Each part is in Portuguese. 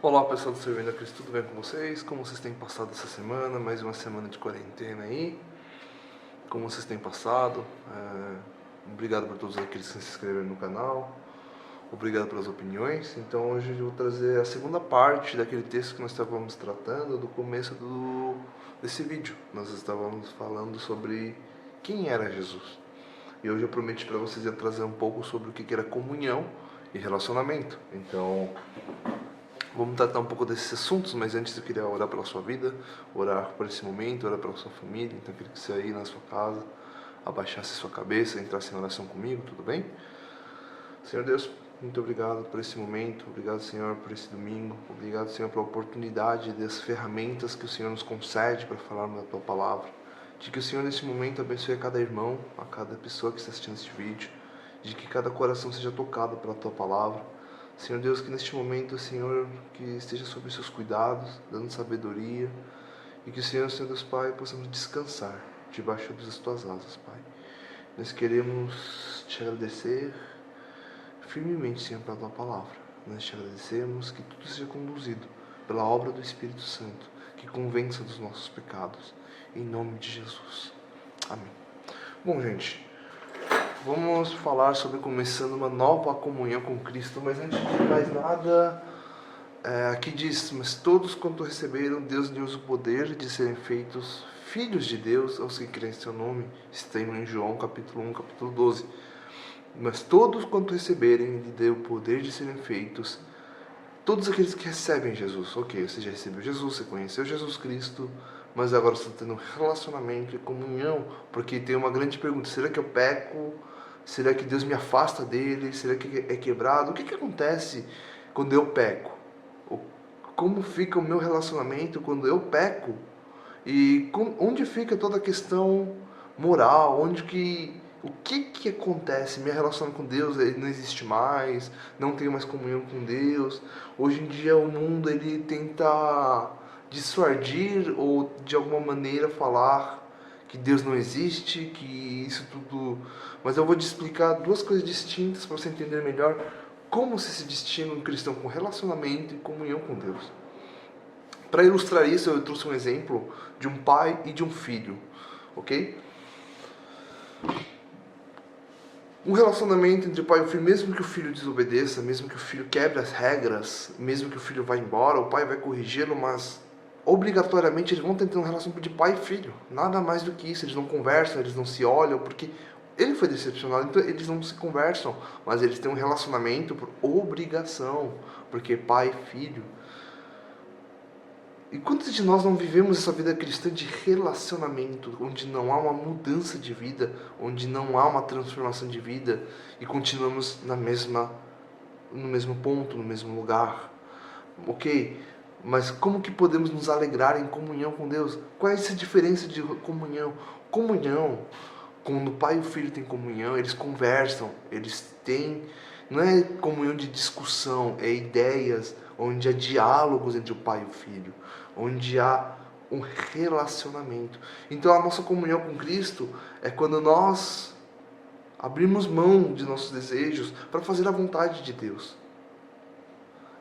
Olá pessoal do Servindo a Cristo, tudo bem com vocês? Como vocês têm passado essa semana? Mais uma semana de quarentena aí. Como vocês têm passado? Obrigado por todos aqueles que se inscreveram no canal. Obrigado pelas opiniões. Então hoje eu vou trazer a segunda parte daquele texto que nós estávamos tratando do começo desse vídeo. Nós estávamos falando sobre quem era Jesus. E hoje eu prometi para vocês ia trazer um pouco sobre o que era comunhão e relacionamento. Então vamos tratar um pouco desses assuntos, mas antes eu queria orar pela sua vida, orar por esse momento, orar pela sua família. Então eu queria que você aí na sua casa abaixasse sua cabeça, entrasse em oração comigo, tudo bem? Senhor Deus, muito obrigado por esse momento, obrigado Senhor por esse domingo, obrigado Senhor pela oportunidade das ferramentas que o Senhor nos concede para falarmos da Tua Palavra. De que o Senhor nesse momento abençoe a cada irmão, a cada pessoa que está assistindo este vídeo, de que cada coração seja tocado pela Tua Palavra. Senhor Deus, que neste momento, Senhor, que esteja sob os seus cuidados, dando sabedoria, e que o Senhor Deus Pai, possamos descansar debaixo das Tuas asas, Pai. Nós queremos Te agradecer firmemente, Senhor, pela Tua Palavra. Nós Te agradecemos que tudo seja conduzido pela obra do Espírito Santo, que convença dos nossos pecados, em nome de Jesus. Amém. Bom, gente, vamos falar sobre começando uma nova comunhão com Cristo, mas antes de mais nada, aqui diz: mas todos quanto receberam, Deus deu-lhes o poder de serem feitos filhos de Deus aos que creem em seu nome. Está em João capítulo 1, capítulo 12. Mas todos quanto receberem, Ele deu o poder de serem feitos, todos aqueles que recebem Jesus. Ok, você já recebeu Jesus, você conheceu Jesus Cristo, mas agora você está tendo um relacionamento e comunhão, porque tem uma grande pergunta: será que eu peco? Será que Deus me afasta dele? Será que é quebrado? O que acontece quando eu peco? Como fica o meu relacionamento quando eu peco? E onde fica toda a questão moral? O que acontece? Minha relação com Deus ele não existe mais, não tenho mais comunhão com Deus. Hoje em dia o mundo ele tenta dissuadir ou de alguma maneira falar que Deus não existe, que isso tudo... Mas eu vou te explicar duas coisas distintas para você entender melhor como se distingue um cristão com relacionamento e comunhão com Deus. Para ilustrar isso, eu trouxe um exemplo de um pai e de um filho, ok? Um relacionamento entre pai e filho, mesmo que o filho desobedeça, mesmo que o filho quebre as regras, mesmo que o filho vá embora, o pai vai corrigi-lo, mas obrigatoriamente eles vão ter um relacionamento de pai e filho. Nada mais do que isso. Eles não conversam, eles não se olham, porque ele foi decepcionado, então eles não se conversam, mas eles têm um relacionamento por obrigação, porque pai e filho. E quantos de nós não vivemos essa vida cristã de relacionamento, onde não há uma mudança de vida, onde não há uma transformação de vida, e continuamos no mesmo ponto, no mesmo lugar? Ok? Mas como que podemos nos alegrar em comunhão com Deus? Qual é essa diferença de comunhão? Comunhão, quando o pai e o filho têm comunhão, eles conversam, eles têm... Não é comunhão de discussão, é ideias, onde há diálogos entre o pai e o filho, onde há um relacionamento. Então a nossa comunhão com Cristo é quando nós abrimos mão de nossos desejos para fazer a vontade de Deus.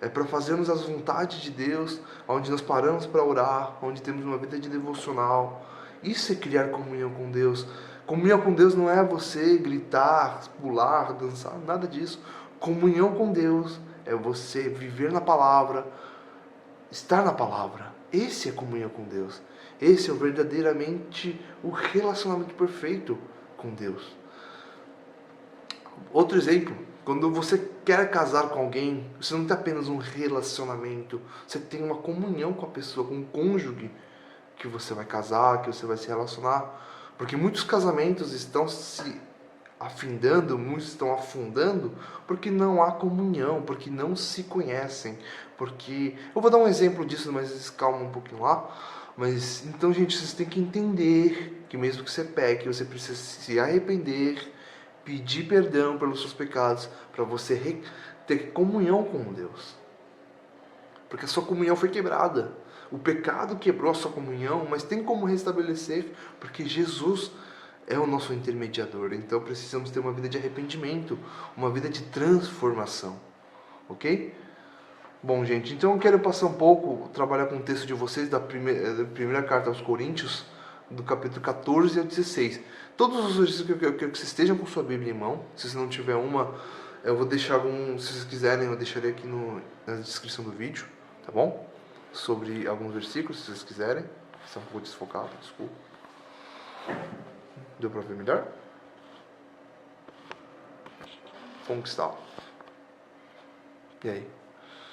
É para fazermos as vontades de Deus, onde nós paramos para orar, onde temos uma vida de devocional. Isso é criar comunhão com Deus. Comunhão com Deus não é você gritar, pular, dançar, nada disso. Comunhão com Deus é você viver na palavra, estar na palavra. Esse é comunhão com Deus. Esse é verdadeiramente o relacionamento perfeito com Deus. Outro exemplo, quando você quer casar com alguém, você não tem apenas um relacionamento, você tem uma comunhão com a pessoa, com o cônjuge que você vai casar, que você vai se relacionar. Porque muitos casamentos estão se afindando, muitos estão afundando, porque não há comunhão, porque não se conhecem. Porque eu vou dar um exemplo disso, mas calma um pouquinho lá. Mas então, gente, vocês têm que entender que mesmo que você peque, você precisa se arrepender, pedir perdão pelos seus pecados, para você ter comunhão com Deus. Porque a sua comunhão foi quebrada. O pecado quebrou a sua comunhão, mas tem como restabelecer, porque Jesus é o nosso intermediador. Então precisamos ter uma vida de arrependimento, uma vida de transformação. Ok? Bom, gente, então eu quero passar um pouco, trabalhar com o texto de vocês da primeira carta aos Coríntios, do capítulo 14 ao 16. Todos os versículos eu quero que vocês estejam com sua Bíblia em mão. Se você não tiver uma, eu vou deixar algum, se vocês quiserem, eu deixarei aqui na descrição do vídeo, tá bom? Sobre alguns versículos, se vocês quiserem. Está um pouco desfocado, desculpa. Deu pra ver melhor? Como que está? E aí?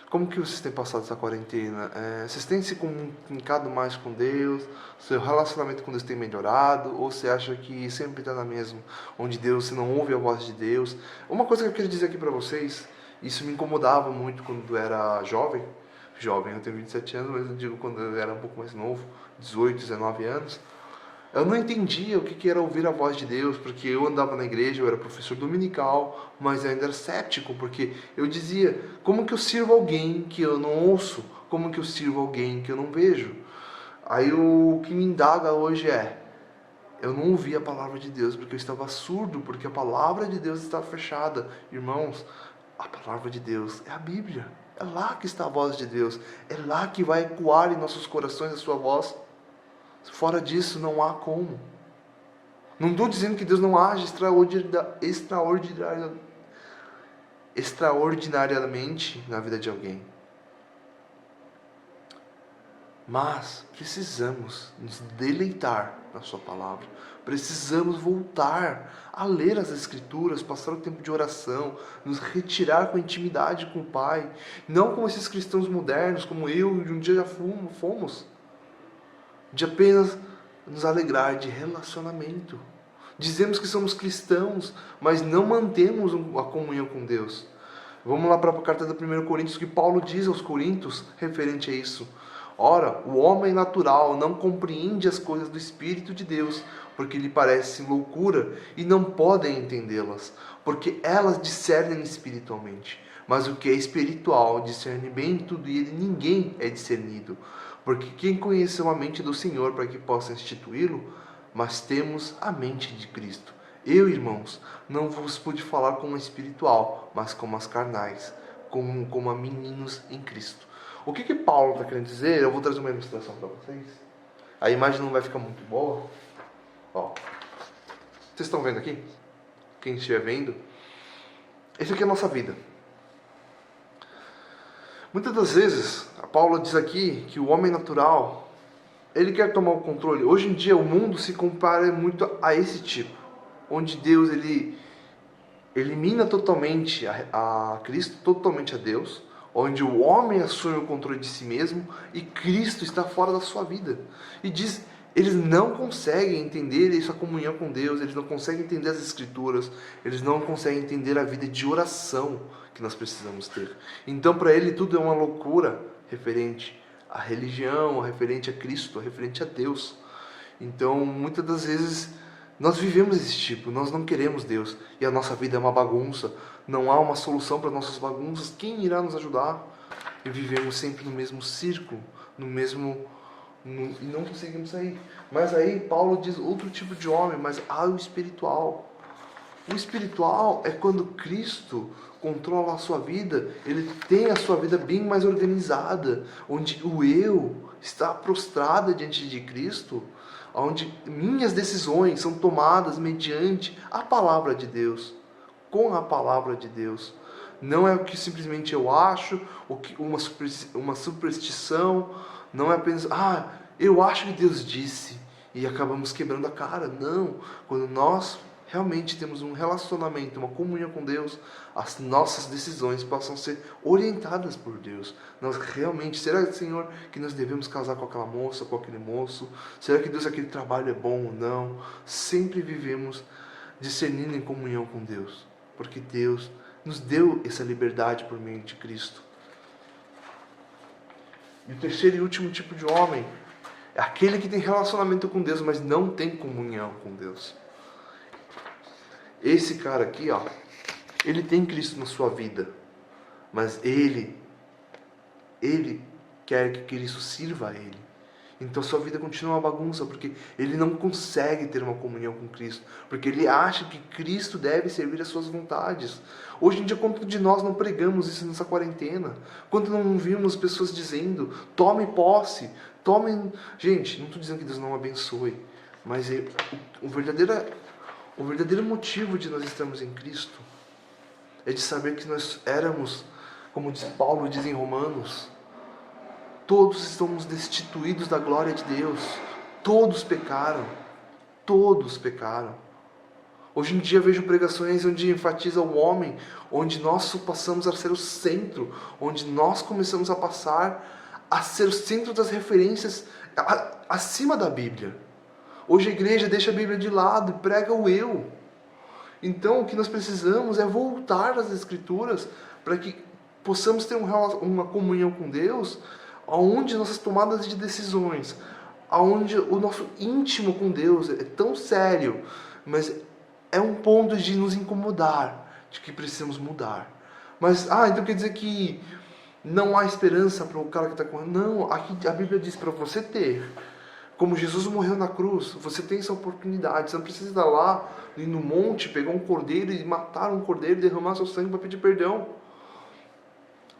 Como que vocês têm passado essa quarentena? Vocês têm se comunicado mais com Deus? Seu relacionamento com Deus tem melhorado? Ou você acha que sempre está na mesma? Onde Deus, você não ouve a voz de Deus? Uma coisa que eu queria dizer aqui para vocês, isso me incomodava muito quando eu era jovem. Jovem, eu tenho 27 anos, mas eu digo quando eu era um pouco mais novo, 18, 19 anos. Eu não entendia o que era ouvir a voz de Deus, porque eu andava na igreja, eu era professor dominical, mas eu ainda era cético, porque eu dizia, como que eu sirvo alguém que eu não ouço? Como que eu sirvo alguém que eu não vejo? Aí o que me indaga hoje eu não ouvi a palavra de Deus, porque eu estava surdo, porque a palavra de Deus estava fechada. Irmãos, a palavra de Deus é a Bíblia. É lá que está a voz de Deus. É lá que vai ecoar em nossos corações a sua voz. Fora disso, não há como. Não estou dizendo que Deus não age extraordinariamente na vida de alguém. Mas precisamos nos deleitar na sua palavra. Precisamos voltar a ler as Escrituras, passar o tempo de oração, nos retirar com intimidade com o Pai. Não como esses cristãos modernos, como eu e um dia já fomos. De apenas nos alegrar de relacionamento. Dizemos que somos cristãos, mas não mantemos a comunhão com Deus. Vamos lá para a carta da 1 Coríntios, que Paulo diz aos Coríntios referente a isso. Ora, o homem natural não compreende as coisas do Espírito de Deus, porque lhe parecem loucura e não podem entendê-las, porque elas discernem espiritualmente. Mas o que é espiritual discerne bem tudo e ninguém é discernido. Porque quem conheceu a mente do Senhor para que possa instituí-lo? Mas temos a mente de Cristo. Eu, irmãos, não vos pude falar como espiritual, mas como as carnais, como a meninos em Cristo. O que Paulo está querendo dizer? Eu vou trazer uma ilustração para vocês. A imagem não vai ficar muito boa. Ó, vocês estão vendo aqui? Quem estiver vendo? Essa aqui é a nossa vida. Muitas das vezes, a Paulo diz aqui que o homem natural, ele quer tomar o controle. Hoje em dia, o mundo se compara muito a esse tipo, onde Deus ele elimina totalmente a Cristo, totalmente a Deus, onde o homem assume o controle de si mesmo e Cristo está fora da sua vida. E diz, eles não conseguem entender essa comunhão com Deus, eles não conseguem entender as Escrituras, eles não conseguem entender a vida de oração que nós precisamos ter. Então, para ele, tudo é uma loucura referente à religião, referente a Cristo, referente a Deus. Então, muitas das vezes, nós vivemos esse tipo, nós não queremos Deus, e a nossa vida é uma bagunça, não há uma solução para nossas bagunças, quem irá nos ajudar? E vivemos sempre no mesmo círculo, e não conseguimos sair. Mas aí Paulo diz outro tipo de homem, mas há o espiritual. O espiritual é quando Cristo controla a sua vida, ele tem a sua vida bem mais organizada, onde o eu está prostrado diante de Cristo, onde minhas decisões são tomadas mediante a palavra de Deus, com a palavra de Deus. Não é o que simplesmente eu acho, uma superstição, não é apenas, eu acho que Deus disse, e acabamos quebrando a cara. Não, quando nós realmente temos um relacionamento, uma comunhão com Deus, as nossas decisões possam ser orientadas por Deus. Nós realmente, será, Senhor, que nós devemos casar com aquela moça, com aquele moço? Será que Deus, aquele trabalho é bom ou não? Sempre vivemos discernindo em comunhão com Deus, porque Deus nos deu essa liberdade por meio de Cristo. E o terceiro e último tipo de homem é aquele que tem relacionamento com Deus, mas não tem comunhão com Deus. Esse cara aqui, ele tem Cristo na sua vida, mas ele quer que Cristo sirva a ele. Então sua vida continua uma bagunça, porque ele não consegue ter uma comunhão com Cristo, porque ele acha que Cristo deve servir às suas vontades. Hoje em dia, quanto de nós não pregamos isso nessa quarentena? Quanto não vimos pessoas dizendo, tome posse, tome... Gente, não estou dizendo que Deus não abençoe, mas o verdadeiro motivo de nós estarmos em Cristo é de saber que nós éramos, como diz Paulo, diz em Romanos, todos estamos destituídos da glória de Deus. Todos pecaram. Todos pecaram. Hoje em dia vejo pregações onde enfatiza o homem, onde nós passamos a ser o centro, onde nós começamos a passar a ser o centro das referências acima da Bíblia. Hoje a igreja deixa a Bíblia de lado e prega o eu. Então o que nós precisamos é voltar às Escrituras para que possamos ter uma comunhão com Deus, onde nossas tomadas de decisões, onde o nosso íntimo com Deus é tão sério, mas é um ponto de nos incomodar, de que precisamos mudar. Mas, então quer dizer que não há esperança para o cara que está correndo? Não, aqui a Bíblia diz para você ter. Como Jesus morreu na cruz, você tem essa oportunidade. Você não precisa estar lá, ir no monte, pegar um cordeiro e matar um cordeiro e derramar seu sangue para pedir perdão.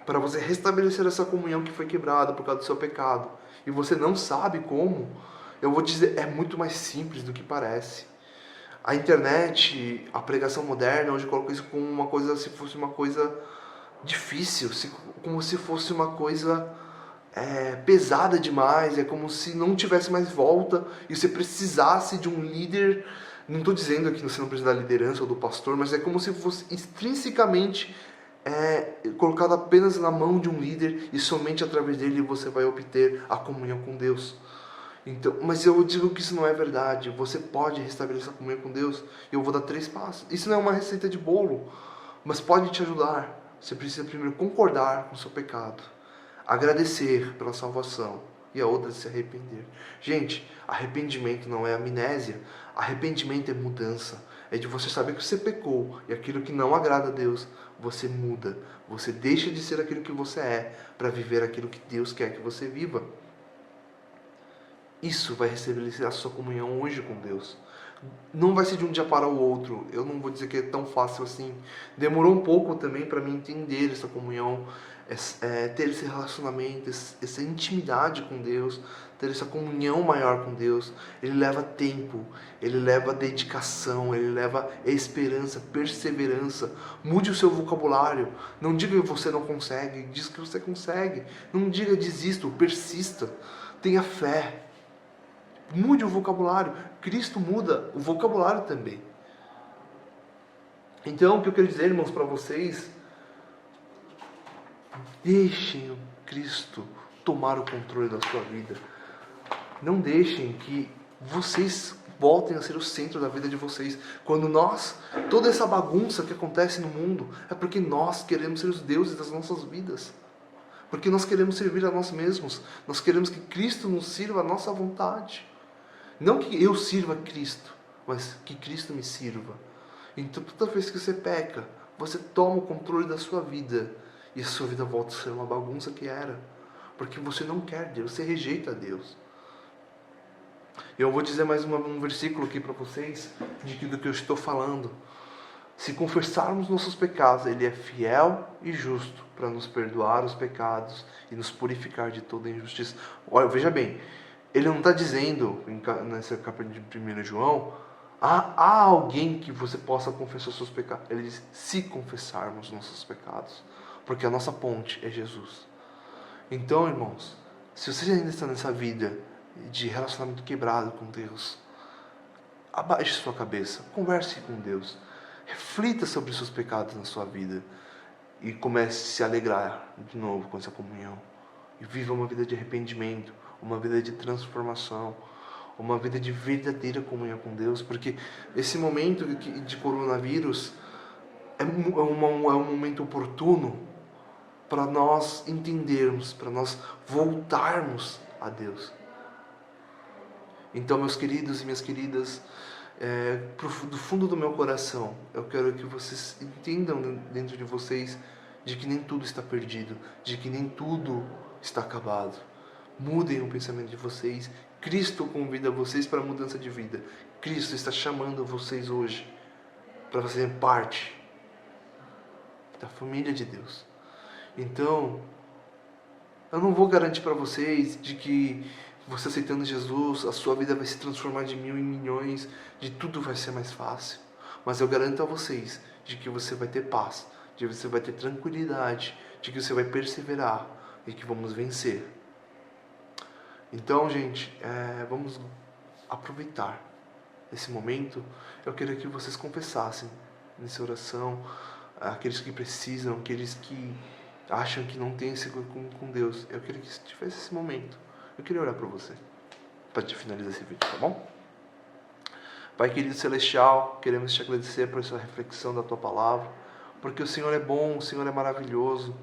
Para você restabelecer essa comunhão que foi quebrada por causa do seu pecado. E você não sabe como, eu vou dizer, é muito mais simples do que parece. A internet, a pregação moderna, hoje coloca isso como uma coisa, se fosse uma coisa difícil, como se fosse uma coisa pesada demais, é como se não tivesse mais volta e você precisasse de um líder. Não estou dizendo aqui que você não precisa da liderança ou do pastor, mas é como se fosse intrinsecamente colocado apenas na mão de um líder e somente através dele você vai obter a comunhão com Deus. Então, mas eu digo que isso não é verdade. Você pode restabelecer a comunhão com Deus. Eu vou dar 3 passos. Isso não é uma receita de bolo, mas pode te ajudar. Você precisa primeiro concordar com o seu pecado, agradecer pela salvação e a outra é se arrepender. Gente, arrependimento não é amnésia. Arrependimento é mudança. É de você saber que você pecou e aquilo que não agrada a Deus, você muda. Você deixa de ser aquilo que você é para viver aquilo que Deus quer que você viva. Isso vai restabelecer a sua comunhão hoje com Deus. Não vai ser de um dia para o outro. Eu não vou dizer que é tão fácil assim. Demorou um pouco também para mim entender essa comunhão, ter esse relacionamento, essa intimidade com Deus, ter essa comunhão maior com Deus. Ele leva tempo, ele leva dedicação, ele leva esperança, perseverança. Mude o seu vocabulário. Não diga que você não consegue, diz que você consegue. Não diga desisto, persista. Tenha fé. Mude o vocabulário. Cristo muda o vocabulário também. Então, o que eu quero dizer, irmãos, para vocês, deixem o Cristo tomar o controle da sua vida. Não deixem que vocês voltem a ser o centro da vida de vocês. Quando toda essa bagunça que acontece no mundo, é porque nós queremos ser os deuses das nossas vidas. Porque nós queremos servir a nós mesmos. Nós queremos que Cristo nos sirva à nossa vontade. Não que eu sirva a Cristo, mas que Cristo me sirva. Então, toda vez que você peca, você toma o controle da sua vida. E a sua vida volta a ser uma bagunça que era. Porque você não quer Deus, você rejeita Deus. Eu vou dizer mais um versículo aqui para vocês, do que eu estou falando. Se confessarmos nossos pecados, Ele é fiel e justo para nos perdoar os pecados e nos purificar de toda injustiça. Olha, veja bem, Ele não está dizendo, nessa capa de 1 João, há alguém que você possa confessar os seus pecados. Ele diz, se confessarmos nossos pecados, porque a nossa ponte é Jesus. Então, irmãos, se você ainda está nessa vida de relacionamento quebrado com Deus, abaixe sua cabeça, converse com Deus, reflita sobre os seus pecados na sua vida e comece a se alegrar de novo com essa comunhão. E viva uma vida de arrependimento, uma vida de transformação, uma vida de verdadeira comunhão com Deus, porque esse momento de coronavírus é um momento oportuno para nós entendermos, para nós voltarmos a Deus. Então, meus queridos e minhas queridas, do fundo do meu coração, eu quero que vocês entendam dentro de vocês de que nem tudo está perdido, de que nem tudo está acabado, Mudem o pensamento de vocês. Cristo convida vocês para a mudança de vida. Cristo está chamando vocês hoje para fazerem parte da família de Deus. Então, eu não vou garantir para vocês de que você aceitando Jesus, a sua vida vai se transformar de 1000 em milhões, de tudo vai ser mais fácil. Mas eu garanto a vocês de que você vai ter paz, de que você vai ter tranquilidade, de que você vai perseverar e que vamos vencer. Então, gente, vamos aproveitar esse momento. Eu queria que vocês confessassem nessa oração, aqueles que precisam, aqueles que acham que não tem esse com Deus. Eu queria que tivesse esse momento. Eu queria orar por você, para te finalizar esse vídeo, tá bom? Pai querido celestial, queremos te agradecer por essa reflexão da tua palavra, porque o Senhor é bom, o Senhor é maravilhoso,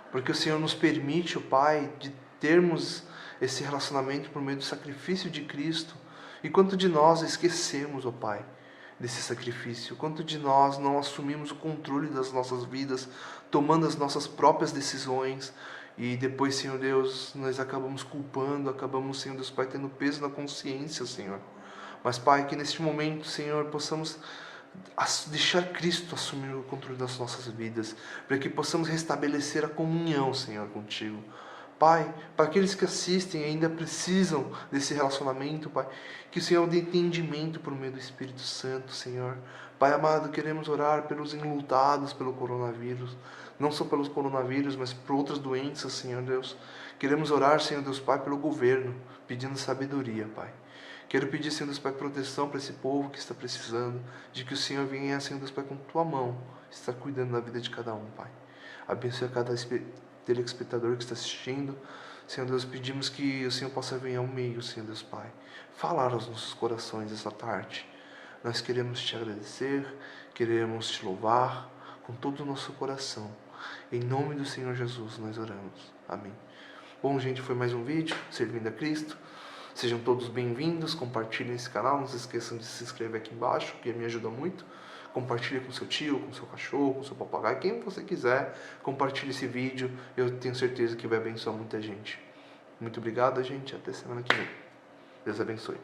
porque o Senhor nos permite, ó Pai, de termos esse relacionamento por meio do sacrifício de Cristo. E quanto de nós esquecemos, ó Pai, desse sacrifício? Quanto de nós não assumimos o controle das nossas vidas, tomando as nossas próprias decisões, e depois, Senhor Deus, nós acabamos culpando, acabamos, Senhor Deus Pai, tendo peso na consciência, Senhor. Mas, Pai, que neste momento, Senhor, possamos deixar Cristo assumir o controle das nossas vidas, para que possamos restabelecer a comunhão, Senhor, contigo. Pai, para aqueles que assistem e ainda precisam desse relacionamento, Pai, que o Senhor dê entendimento por meio do Espírito Santo, Senhor. Pai amado, queremos orar pelos enlutados pelo coronavírus, não só pelos coronavírus, mas por outras doenças, Senhor Deus. Queremos orar, Senhor Deus Pai, pelo governo, pedindo sabedoria, Pai. Quero pedir, Senhor Deus Pai, proteção para esse povo que está precisando, de que o Senhor venha, Senhor Deus Pai, com tua mão, estar cuidando da vida de cada um, Pai. Abençoe a cada telespectador que está assistindo. Senhor Deus, pedimos que o Senhor possa vir ao meio, Senhor Deus Pai, falar aos nossos corações essa tarde. Nós queremos te agradecer, queremos te louvar com todo o nosso coração. Em nome do Senhor Jesus nós oramos. Amém. Bom, gente, foi mais um vídeo, Servindo a Cristo. Sejam todos bem-vindos, compartilhem esse canal, não se esqueçam de se inscrever aqui embaixo, que me ajuda muito. Compartilhe com seu tio, com seu cachorro, com seu papagaio, quem você quiser. Compartilhe esse vídeo, eu tenho certeza que vai abençoar muita gente. Muito obrigado, gente, até semana que vem. Deus abençoe.